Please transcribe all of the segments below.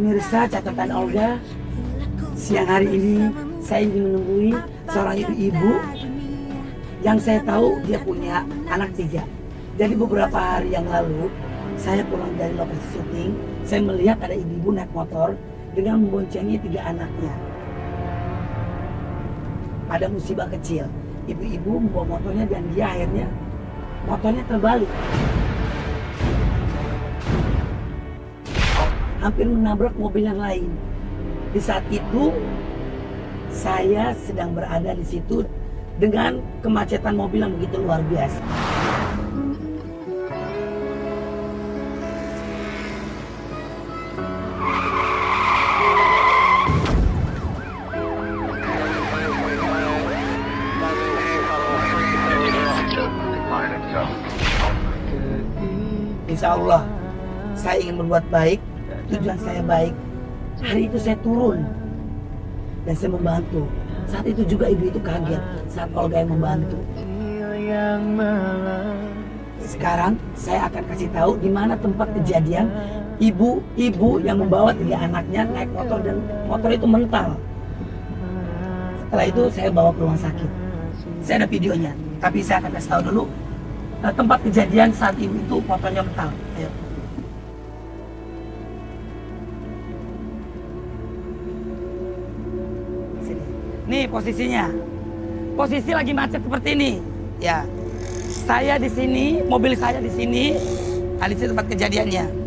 Pemirsa catatan Olga, siang hari ini saya ingin menemui seorang ibu yang saya tahu dia punya anak 3. Jadi beberapa hari yang lalu saya pulang dari lokasi syuting, saya melihat ada ibu-ibu naik motor dengan memboncengi 3 anaknya. Ada musibah kecil, ibu-ibu membawa motornya dan dia akhirnya motornya terbalik. Hampir menabrak mobil yang lain. Di saat itu saya sedang berada di situ dengan kemacetan mobil yang begitu luar biasa. Insya Allah saya ingin berbuat baik, tujuan saya baik. Hari itu saya turun dan saya membantu. Saat itu juga ibu itu kaget saat Olga yang membantu. Sekarang saya akan kasih tahu di mana tempat kejadian ibu-ibu yang membawa 3 anaknya naik motor dan motor itu mental. Setelah itu saya bawa ke rumah sakit. Saya ada videonya, tapi saya akan kasih tahu dulu tempat kejadian saat ibu itu motornya mental. Ayo. Sini. Nih posisinya. Posisi lagi macet seperti ini. Ya. Saya di sini, mobil saya di sini. Nah, di sini tempat kejadiannya.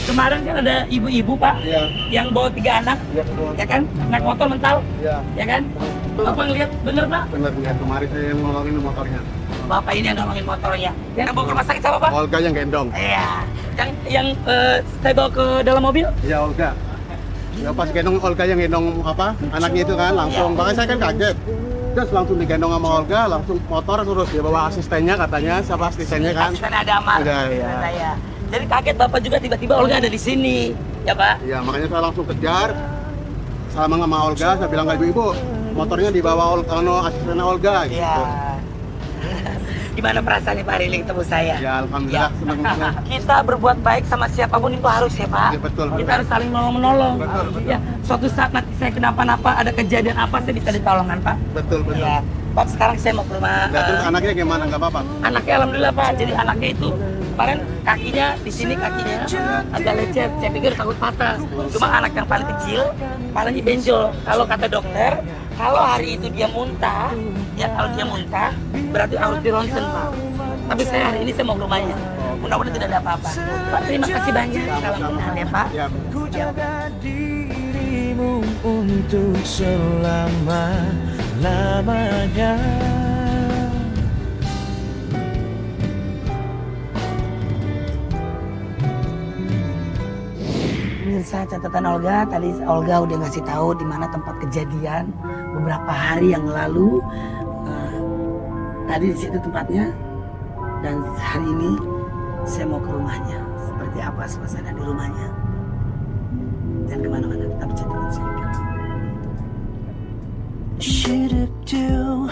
Kemarin kan ada ibu-ibu Pak, ya, yang bawa 3 anak, ya kan, naik motor mental, ya kan? Bapak ngeliat bener Pak? Bener, kemarin saya yang nolongin motornya. Bapak ini yang nolongin motornya. Yang bawa ke rumah sakit siapa Pak? Olga yang gendong. Iya. Yang saya bawa ke dalam mobil? Iya Olga. Ya pas gendong Olga yang gendong anaknya itu kan langsung. Bahkan saya kan kaget. Terus langsung digendong sama Olga, langsung motor terus dia bawa asistennya katanya, siapa asistennya kan? Asisten ada Amal. Iya. Saya. Jadi kaget Bapak juga tiba-tiba Olga ada di sini, ya Pak? Iya, makanya saya langsung kejar sama Olga, saya bilang ke ibu, motornya dibawa asistennya Olga gitu. Iya. Gimana perasaannya Pak Rili ketemu saya? Ya alhamdulillah senang banget. Kita berbuat baik sama siapapun itu harus ya Pak. Ya, betul. Kita harus saling menolong. Betul. Ya, suatu saat nanti saya kenapa-napa, ada kejadian apa saya bisa ditolongkan Pak. Betul. Ya. Pak sekarang saya mau ke rumah. Nah, terus anaknya gimana, nggak apa-apa? Anaknya alhamdulillah Pak. Jadi anaknya itu kemarin kakinya di sini kakinya agak lecet. Saya pikir takut patah. Cuma anak yang paling kecil palanya benjol. Kalau kata dokter, kalau hari itu dia muntah, ya kalau dia muntah berarti harus di ronsen Pak. Tapi saya hari ini saya mau ke rumahnya. Mudah-mudahan tidak ada apa-apa. Pak terima kasih banyak. Salam kenal ya Pak. Ya. Ku jaga dirimu untuk selama-lamanya. Pemirsa catatan Olga, tadi Olga udah ngasih tahu di mana tempat kejadian beberapa hari yang lalu. Tadi di situ tempatnya, dan hari ini saya mau ke rumahnya. Seperti apa suasana di rumahnya? Dan kemana-mana tetap catatan sini. Shoo-doo-doo.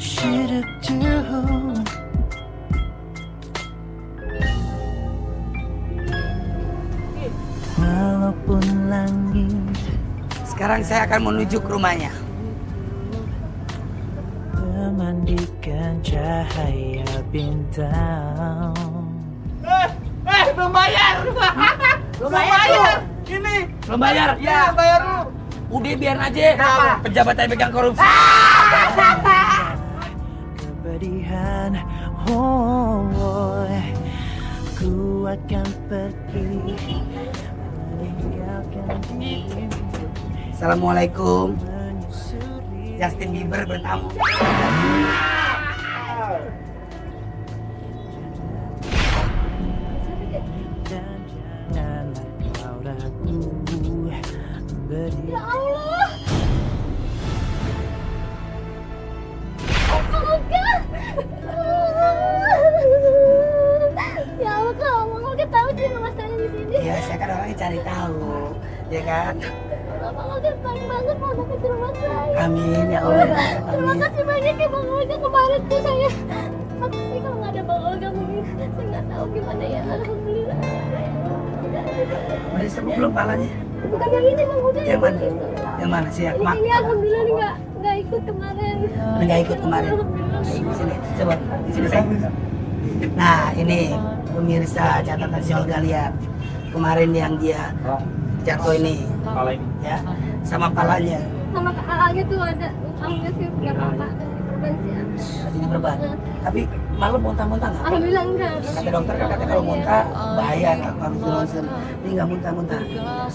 Shoo-doo-doo. Walaupun langit Sekarang saya akan menuju ke rumahnya. memandikan cahaya bintang. Belum bayar. Belum bayar. Ini. Belum bayar? Ya, bayar lu. Udah biarin aja. Kenapa? Pejabat yang pegang korupsi. Kepedihan, oh, ku akan pergi meninggalkan dirimu. Assalamualaikum. Menyusuri Justin Bieber bertamu. dan janganlah kau ragu beri. Ya Allah. Olga. Ya Allah, kamu Olga tahu sih masalahnya di sini. Iya, saya kan orangnya cari tahu, ya kan? Bang Olga senang banget mau datang ke rumah saya. Amin ya Allah. Terima kasih banyak ya Bang Olga, kemarin tuh saya makasih kalau nggak ada Bang Olga mungkin saya nggak tahu gimana ya. Alhamdulillah. Udah sembuh belum palanya? Bukan yang ini Bang Olga. Yang mana? Yang mana sih? Ini alhamdulillah nggak ikut kemarin. Nggak ikut kemarin. Alhamdulillah. Sini, coba di sini saya. Nah ini pemirsa catatan si Olga lihat kemarin yang dia jatuh ini, ya, sama palanya. Sama kakaknya tuh ada alhamdulillah sih punya bapak korban sih. Ini beban. Tapi malam muntah-muntah nggak? Alhamdulillah enggak. Kata dokter kan katanya kalau muntah bahaya, harus di ronsen. Ini nggak muntah-muntah. Oh.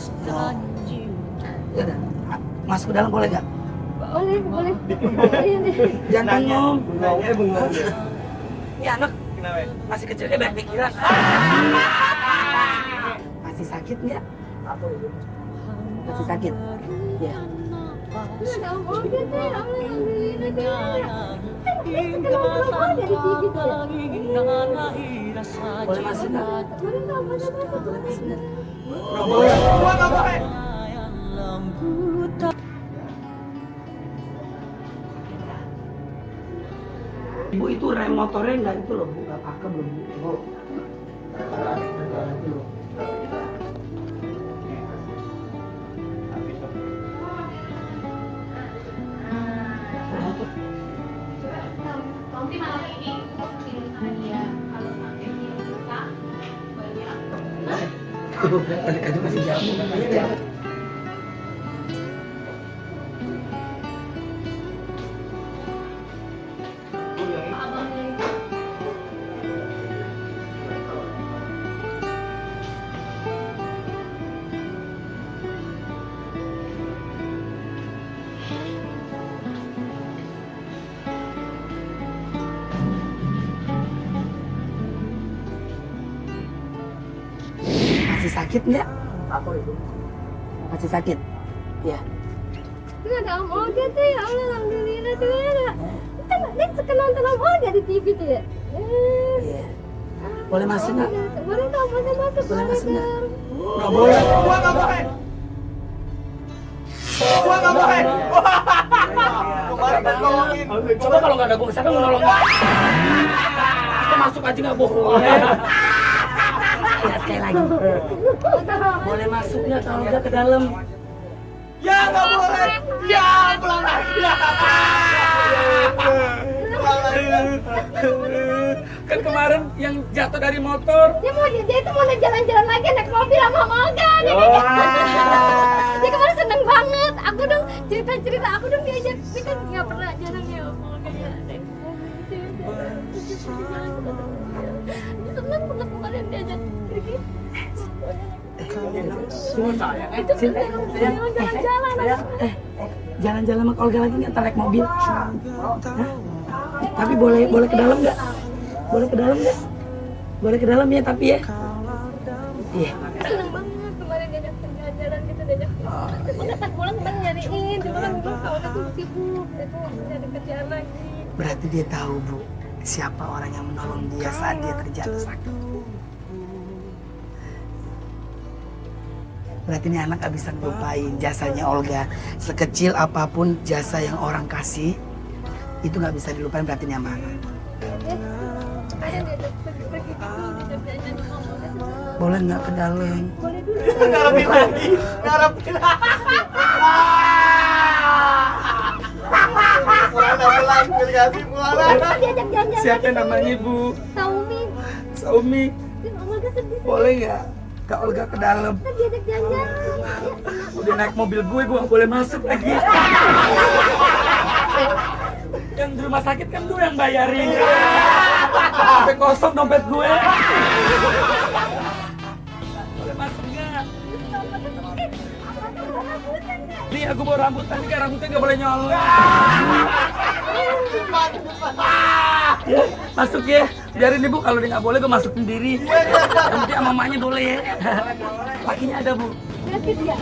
Ya udah, masuk ke dalam boleh nggak? Boleh, boleh. Iya nih. Jangan bengong. Ini anak masih kecil, banyak pikiran. Masih sakit nggak? Masih sakit? Ya. Ada Om Olga tuh, alhamdulillah dia. Boleh masuk nggak? Boleh nggak? Boleh masuk. Boleh masuk nggak? Gua nggak boleh. Ibu itu rem motornya nggak itu loh, Bu, nggak pakem loh, Bu. Nanti malam ini kirim hadiah kalau sampai dia suka banyak. Itu masih jauh. Masih sakit nggak? Masih sakit? Ya. Tuh ada Om Olga tuh ya Allah, alhamdulillah tuh ya. Kan dia suka nonton Om Olga di TV tuh ya. Iya. Boleh masuk nggak? Boleh nggak? Boleh masuk. Boleh masuk nggak? dong. Nggak boleh. Gua nggak boleh. Gua nggak boleh. Kemarin kan nolongin. Coba kalau nggak ada gue kesana nolong. Kita masuk aja nggak bohong. Ya sekali lagi. Boleh masuk nggak kalau nggak ke dalam? Ya nggak boleh. Ya pulang lagi. Pulang lagi. Kan kemarin yang jatuh dari motor. Dia itu mau jalan-jalan lagi naik mobil sama Om Olga. Dia kemarin seneng banget. Aku dong cerita-cerita, aku dong diajak. Dia kan nggak pernah jarang ya Om Olga ya naik mobil. Dia seneng banget kemarin diajak pergi. Itu jalan-jalan. Jalan-jalan sama Olga lagi nggak? Ntar naik mobil. Hah? Tapi boleh ke dalam nggak? Boleh ke dalam nggak? Boleh ke dalam ya tapi ya. Iya. Seneng banget kemarin diajak jalan-jalan gitu, diajak. Udah pas pulang kemarin nyariin, cuma kan dulu kalau aku sibuk, itu nyari kerjaan lagi. Berarti dia tahu, Bu, siapa orang yang menolong dia saat dia terjatuh sakit. Berarti ini anak gak bisa ngelupain jasanya Olga. Sekecil apapun jasa yang orang kasih, itu gak bisa dilupain, berarti ini amanah. Kemarin diajak pergi-pergi dulu, diajak jalan sama Om Olga. Boleh nggak ke dalam? Boleh dulu. Ngarepin lagi. Ngarepin. Pulang, dikasih pulang. Kita diajak jalan-jalan. Siapa namanya, Bu? Saumi. Saumi. Dan Om Olga sedih. Boleh nggak Kak Olga ke dalam? Kita diajak jalan-jalan. Udah naik mobil gue nggak boleh masuk lagi. Yang di rumah sakit kan gue yang bayarin. Sampai kosong dompet gue. Boleh masuk nggak? Nih aku bawa rambutan, nih rambutnya nggak boleh nyolong. Ya, masuk ya. Biarin ibu, kalau dia nggak boleh gue masuk sendiri. Yang penting sama mamanya boleh ya. Lakinya ada, Bu. Berarti dia.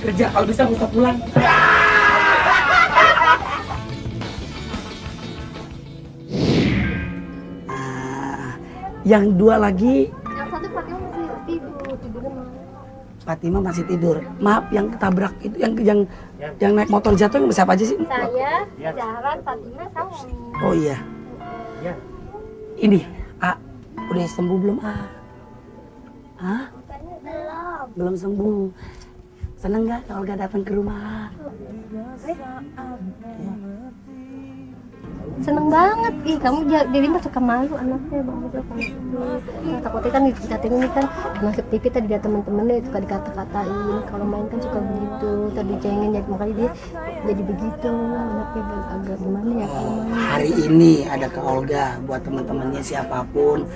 Kerja, kalau bisa bisa pulang. Yang dua lagi Yang satu Fatima masih tidurnya malam. Fatima masih tidur. Maaf, yang ketabrak itu yang naik motor jatuh yang siapa aja sih? Saya, Zahran, Fatima, sama. Oh iya. Ini, udah sembuh belum, Hah? Belum sembuh. Seneng nggak kalau Olga datang ke rumah? Seneng banget. Ih, kamu jadi mah suka malu anaknya banget ya kamu. Takutnya kan dikatain ini kan masuk TV tadi dia temen-temennya suka dikata-katain. Kalau main kan suka begitu. Tadi cengeng jadi makanya dia jadi begitu. Anaknya agak gimana ya kalau main. Hari ini ada ke Olga buat teman-temannya siapapun.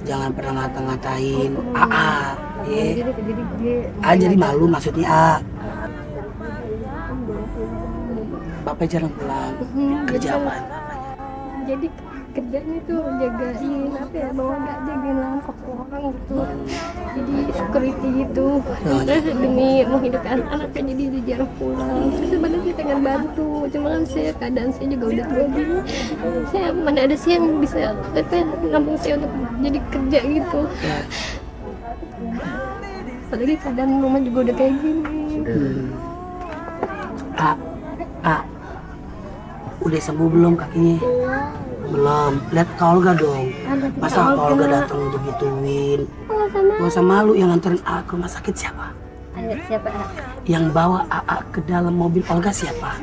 Jangan pernah ngata-ngatain ya. Jadi malu maksudnya Bapak jarang pulang. Kerja apa? Jadi kerjanya tuh jagain apa ya, bawa nggak jagain langsung orang gitu. Jadi security gitu. Demi menghidupkan anaknya jadi dia jarang pulang. Terus sebenarnya saya pengen bantu, cuma kan saya keadaan saya juga udah tua gini. Saya mana ada sih yang bisa ngambung saya untuk jadi kerja gitu. Apalagi keadaan rumah juga udah kayak gini. Udah sembuh belum kakinya? Belum. Lihat ke Olga dong. Masa ke Olga datang digituin? Gak usah malu. Yang nganterin ke rumah sakit siapa? Siapa? Yang bawa ke dalam mobil Olga siapa?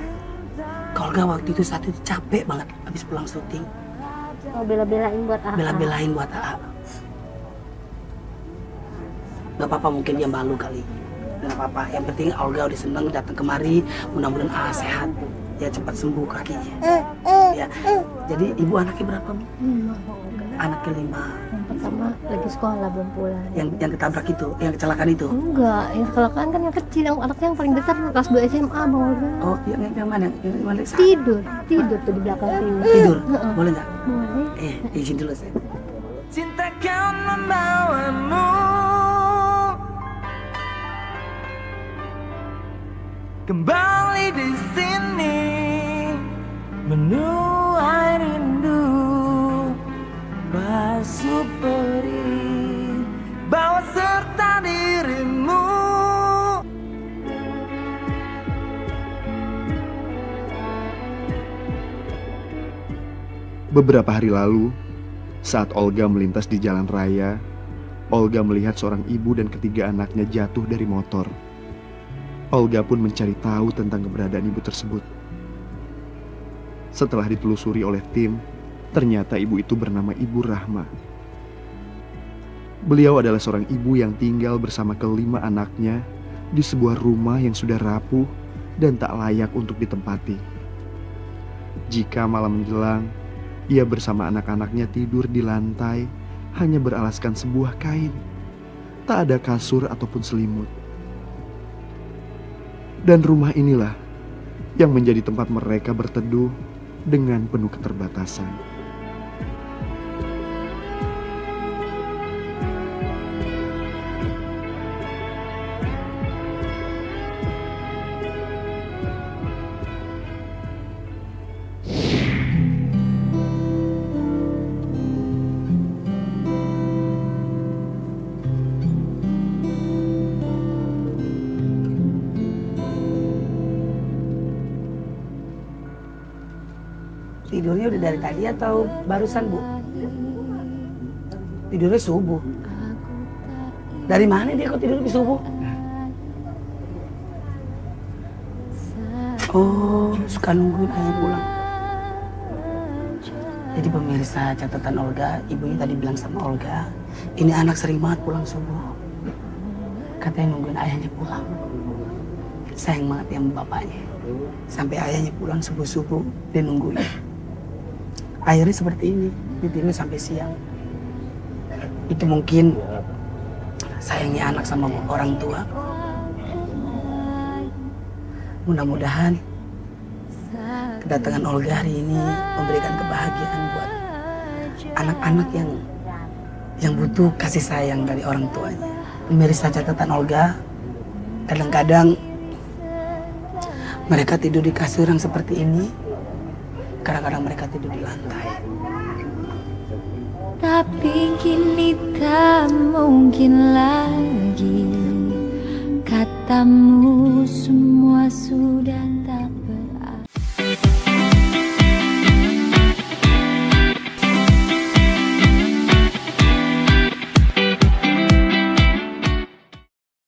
Olga waktu itu saat itu capek banget habis pulang syuting. Mau bela-belain buat Bela-belain buat Gak apa-apa, mungkin dia malu kali. Gak apa-apa. Yang penting Olga udah seneng datang kemari. Mudah-mudahan sehat. Ya cepat sembuh kakinya. Ya. Jadi ibu anaknya berapa? 5. Anak ke-5. Yang pertama lagi sekolah belum pulang. Yang ketabrak itu, yang kecelakaan itu? Enggak, yang kecelakaan kan yang kecil, yang anaknya yang paling besar kelas 2 SMA Bang Olga. Oh, yang mana? Yang mana? Tidur tuh di belakang sini. Tidur? Boleh nggak? Boleh. Izin dulu saya. Cinta kau membawamu kembali di sini menuai rindu basuh perih bawa serta dirimu. Beberapa hari lalu, saat Olga melintas di jalan raya, Olga melihat seorang ibu dan ketiga anaknya jatuh dari motor. Olga pun mencari tahu tentang keberadaan ibu tersebut. Setelah ditelusuri oleh tim, ternyata ibu itu bernama Ibu Rahma. Beliau adalah seorang ibu yang tinggal bersama kelima anaknya di sebuah rumah yang sudah rapuh dan tak layak untuk ditempati. Jika malam menjelang, ia bersama anak-anaknya tidur di lantai, hanya beralaskan sebuah kain. Tak ada kasur ataupun selimut. Dan rumah inilah yang menjadi tempat mereka berteduh dengan penuh keterbatasan. Tidurnya udah dari tadi atau barusan, Bu? Tidurnya subuh. Dari mana dia kok tidur di subuh? Oh, suka nungguin ayah pulang. Jadi pemirsa catatan Olga, ibunya tadi bilang sama Olga, ini anak sering banget pulang subuh. Katanya nungguin ayahnya pulang. Sayang banget ya bapaknya. Sampai ayahnya pulang subuh-subuh, dia nungguin. Akhirnya seperti ini, tidurnya sampai siang. Itu mungkin sayangnya anak sama orang tua. Mudah-mudahan kedatangan Olga hari ini memberikan kebahagiaan buat anak-anak yang butuh kasih sayang dari orang tuanya. Pemirsa catatan Olga, kadang-kadang mereka tidur di kasur yang seperti ini, kadang-kadang mereka tidur di lantai. Tapi kini tak mungkin lagi Katamu semua sudah